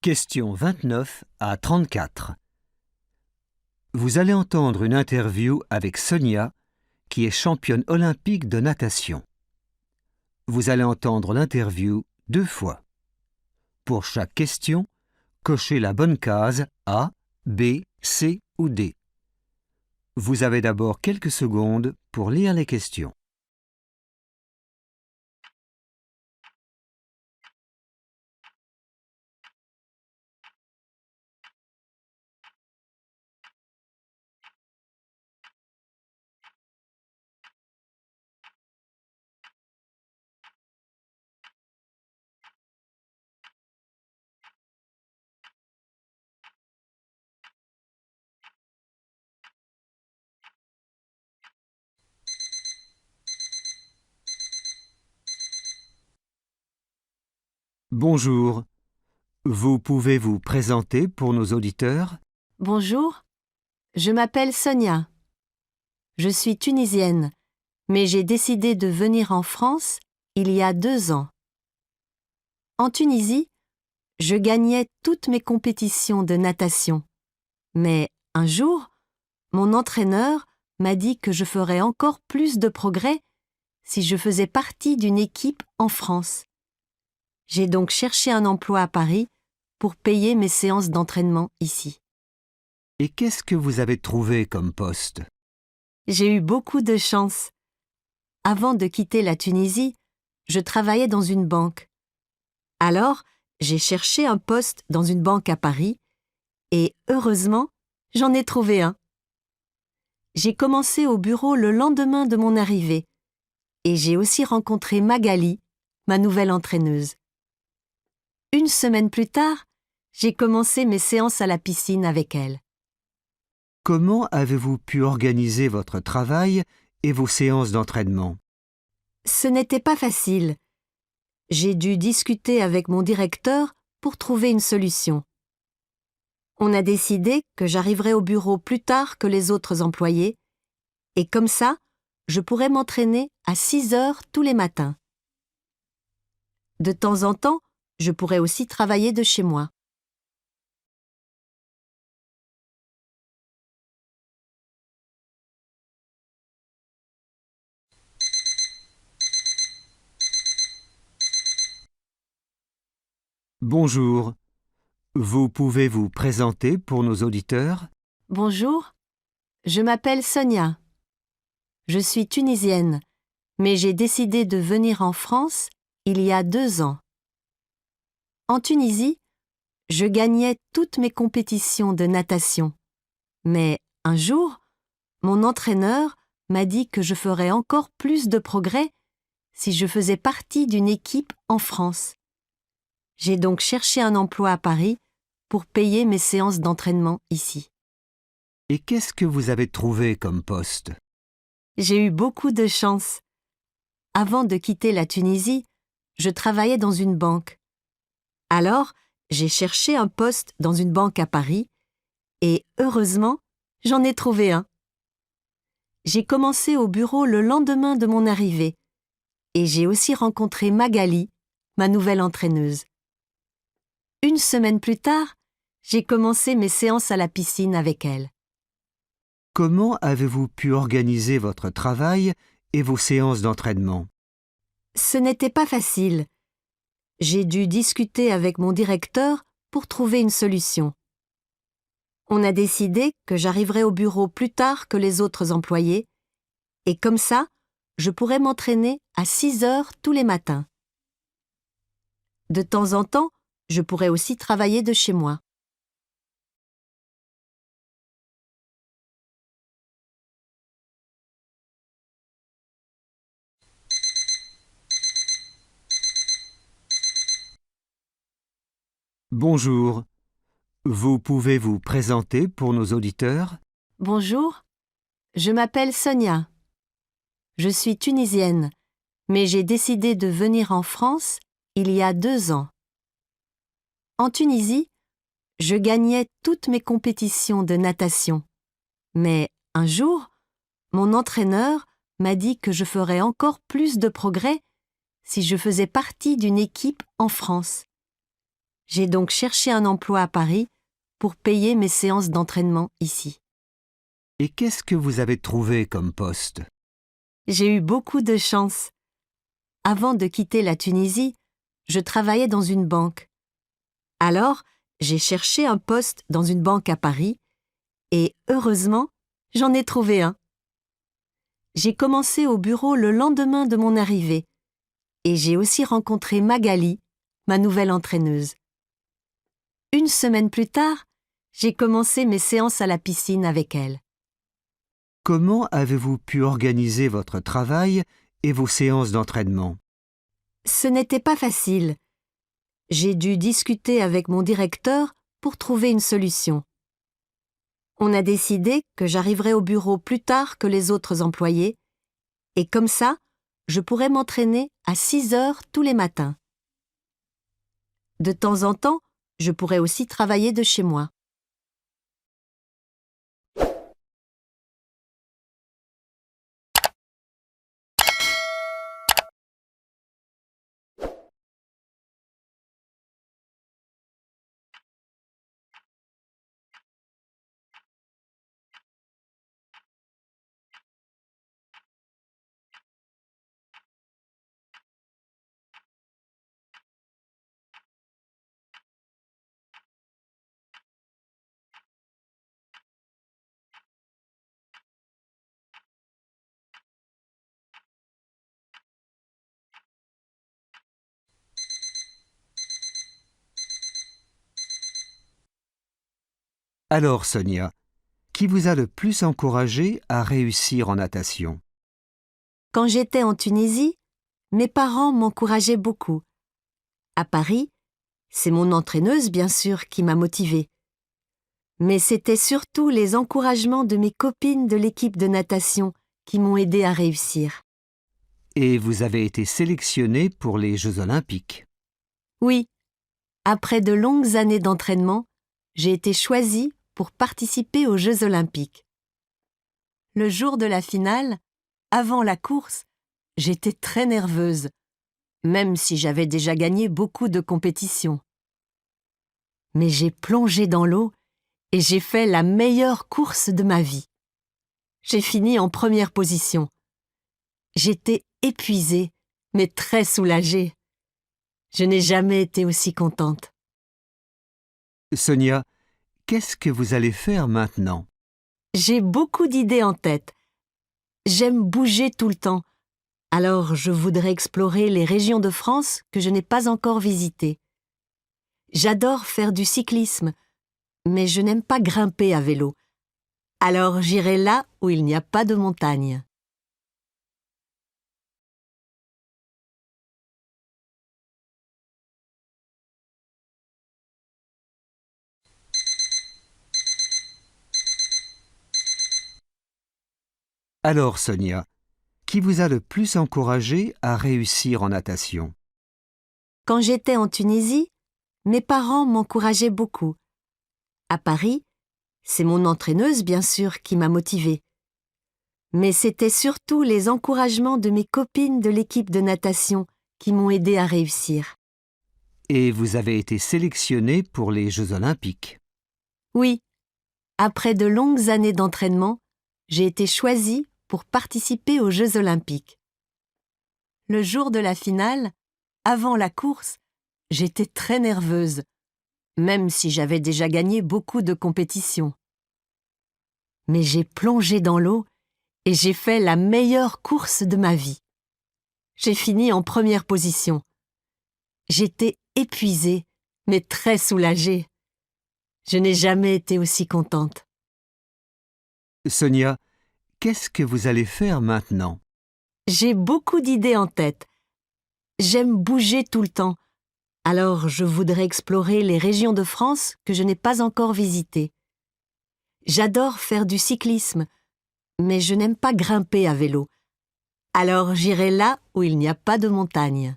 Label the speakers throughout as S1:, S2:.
S1: Questions 29 à 34. Vous allez entendre une interview avec Sonia, qui est championne olympique de natation. Vous allez entendre l'interview 2 fois. Pour chaque question, cochez la bonne case A, B, C ou D. Vous avez d'abord quelques secondes pour lire les questions. Bonjour. Vous pouvez vous présenter pour nos auditeurs?
S2: Bonjour, je m'appelle Sonia. Je suis tunisienne, mais j'ai décidé de venir en France il y a 2 ans. En Tunisie, je gagnais toutes mes compétitions de natation. Mais un jour, mon entraîneur m'a dit que je ferais encore plus de progrès si je faisais partie d'une équipe en France. J'ai donc cherché un emploi à Paris pour payer mes séances d'entraînement ici.
S1: Et qu'est-ce que vous avez trouvé comme poste?
S2: J'ai eu beaucoup de chance. Avant de quitter la Tunisie, je travaillais dans une banque. Alors, j'ai cherché un poste dans une banque à Paris et, heureusement, j'en ai trouvé un. J'ai commencé au bureau le lendemain de mon arrivée et j'ai aussi rencontré Magali, ma nouvelle entraîneuse. Une semaine plus tard, j'ai commencé mes séances à la piscine avec elle.
S1: Comment avez-vous pu organiser votre travail et vos séances d'entraînement?
S2: Ce n'était pas facile. J'ai dû discuter avec mon directeur pour trouver une solution. On a décidé que j'arriverais au bureau plus tard que les autres employés et comme ça, je pourrais m'entraîner à 6 heures tous les matins. De temps en temps, je pourrais aussi travailler de chez moi.
S1: Bonjour. Vous pouvez vous présenter pour nos auditeurs?
S2: Bonjour, je m'appelle Sonia. Je suis tunisienne, mais j'ai décidé de venir en France il y a 2 ans. En Tunisie, je gagnais toutes mes compétitions de natation. Mais un jour, mon entraîneur m'a dit que je ferais encore plus de progrès si je faisais partie d'une équipe en France. J'ai donc cherché un emploi à Paris pour payer mes séances d'entraînement ici.
S1: Et qu'est-ce que vous avez trouvé comme poste?
S2: J'ai eu beaucoup de chance. Avant de quitter la Tunisie, je travaillais dans une banque. Alors, j'ai cherché un poste dans une banque à Paris et, heureusement, j'en ai trouvé un. J'ai commencé au bureau le lendemain de mon arrivée et j'ai aussi rencontré Magali, ma nouvelle entraîneuse. Une semaine plus tard, j'ai commencé mes séances à la piscine avec elle.
S1: Comment avez-vous pu organiser votre travail et vos séances d'entraînement?
S2: Ce n'était pas facile. J'ai dû discuter avec mon directeur pour trouver une solution. On a décidé que j'arriverais au bureau plus tard que les autres employés et comme ça, je pourrais m'entraîner à 6 heures tous les matins. De temps en temps, je pourrais aussi travailler de chez moi.
S1: Bonjour. Vous pouvez vous présenter pour nos auditeurs?
S2: Bonjour, je m'appelle Sonia. Je suis tunisienne, mais j'ai décidé de venir en France il y a 2 ans. En Tunisie, je gagnais toutes mes compétitions de natation. Mais un jour, mon entraîneur m'a dit que je ferais encore plus de progrès si je faisais partie d'une équipe en France. J'ai donc cherché un emploi à Paris pour payer mes séances d'entraînement ici.
S1: Et qu'est-ce que vous avez trouvé comme poste?
S2: J'ai eu beaucoup de chance. Avant de quitter la Tunisie, je travaillais dans une banque. Alors, j'ai cherché un poste dans une banque à Paris et, heureusement, j'en ai trouvé un. J'ai commencé au bureau le lendemain de mon arrivée et j'ai aussi rencontré Magali, ma nouvelle entraîneuse. Une semaine plus tard, j'ai commencé mes séances à la piscine avec elle.
S1: Comment avez-vous pu organiser votre travail et vos séances d'entraînement?
S2: Ce n'était pas facile. J'ai dû discuter avec mon directeur pour trouver une solution. On a décidé que j'arriverais au bureau plus tard que les autres employés et comme ça, je pourrais m'entraîner à 6 heures tous les matins. De temps en temps, je pourrais aussi travailler de chez moi.
S1: Alors, Sonia, qui vous a le plus encouragé à réussir en natation?
S2: Quand j'étais en Tunisie, mes parents m'encourageaient beaucoup. À Paris, c'est mon entraîneuse, bien sûr, qui m'a motivée. Mais c'était surtout les encouragements de mes copines de l'équipe de natation qui m'ont aidée à réussir.
S1: Et vous avez été sélectionnée pour les Jeux Olympiques.
S2: Oui, après de longues années d'entraînement, j'ai été choisie pour participer aux Jeux Olympiques. Le jour de la finale, avant la course, j'étais très nerveuse, même si j'avais déjà gagné beaucoup de compétitions. Mais j'ai plongé dans l'eau et j'ai fait la meilleure course de ma vie. J'ai fini en première position. J'étais épuisée, mais très soulagée. Je n'ai jamais été aussi contente.
S1: Sonia, qu'est-ce que vous allez faire maintenant?
S2: J'ai beaucoup d'idées en tête. J'aime bouger tout le temps, alors je voudrais explorer les régions de France que je n'ai pas encore visitées. J'adore faire du cyclisme, mais je n'aime pas grimper à vélo. Alors j'irai là où il n'y a pas de montagne.
S1: Alors, Sonia, qui vous a le plus encouragé à réussir en natation?
S2: Quand j'étais en Tunisie, mes parents m'encourageaient beaucoup. À Paris, c'est mon entraîneuse, bien sûr, qui m'a motivée. Mais c'était surtout les encouragements de mes copines de l'équipe de natation qui m'ont aidée à réussir.
S1: Et vous avez été sélectionnée pour les Jeux Olympiques.
S2: Oui, après de longues années d'entraînement, j'ai été choisie pour participer aux Jeux Olympiques. Le jour de la finale, avant la course, j'étais très nerveuse, même si j'avais déjà gagné beaucoup de compétitions. Mais j'ai plongé dans l'eau et j'ai fait la meilleure course de ma vie. J'ai fini en première position. J'étais épuisée, mais très soulagée. Je n'ai jamais été aussi contente.
S1: Sonia, qu'est-ce que vous allez faire maintenant?
S2: J'ai beaucoup d'idées en tête. J'aime bouger tout le temps, alors je voudrais explorer les régions de France que je n'ai pas encore visitées. J'adore faire du cyclisme, mais je n'aime pas grimper à vélo. Alors j'irai là où il n'y a pas de montagne.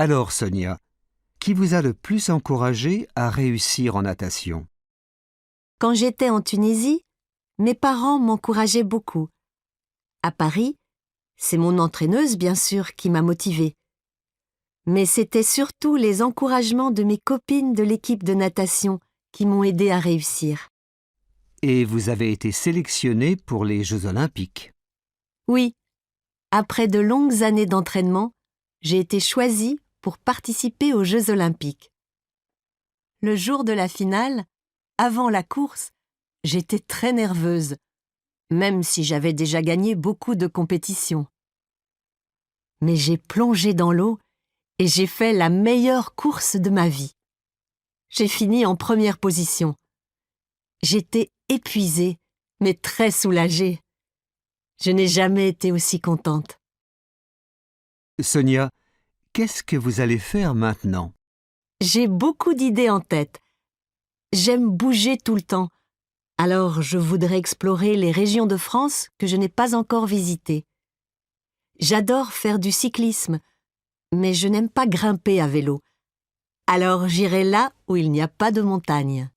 S1: Alors, Sonia, qui vous a le plus encouragé à réussir en natation?
S2: Quand j'étais en Tunisie, mes parents m'encourageaient beaucoup. À Paris, c'est mon entraîneuse, bien sûr, qui m'a motivée. Mais c'était surtout les encouragements de mes copines de l'équipe de natation qui m'ont aidée à réussir.
S1: Et vous avez été sélectionné pour les Jeux olympiques.
S2: Oui, après de longues années d'entraînement, j'ai été choisie pour participer aux Jeux olympiques. Le jour de la finale, avant la course, j'étais très nerveuse, même si j'avais déjà gagné beaucoup de compétitions. Mais j'ai plongé dans l'eau et j'ai fait la meilleure course de ma vie. J'ai fini en première position. J'étais épuisée, mais très soulagée. Je n'ai jamais été aussi contente.
S1: Sonia, qu'est-ce que vous allez faire maintenant?
S2: J'ai beaucoup d'idées en tête. J'aime bouger tout le temps, alors je voudrais explorer les régions de France que je n'ai pas encore visitées. J'adore faire du cyclisme, mais je n'aime pas grimper à vélo. Alors j'irai là où il n'y a pas de montagne.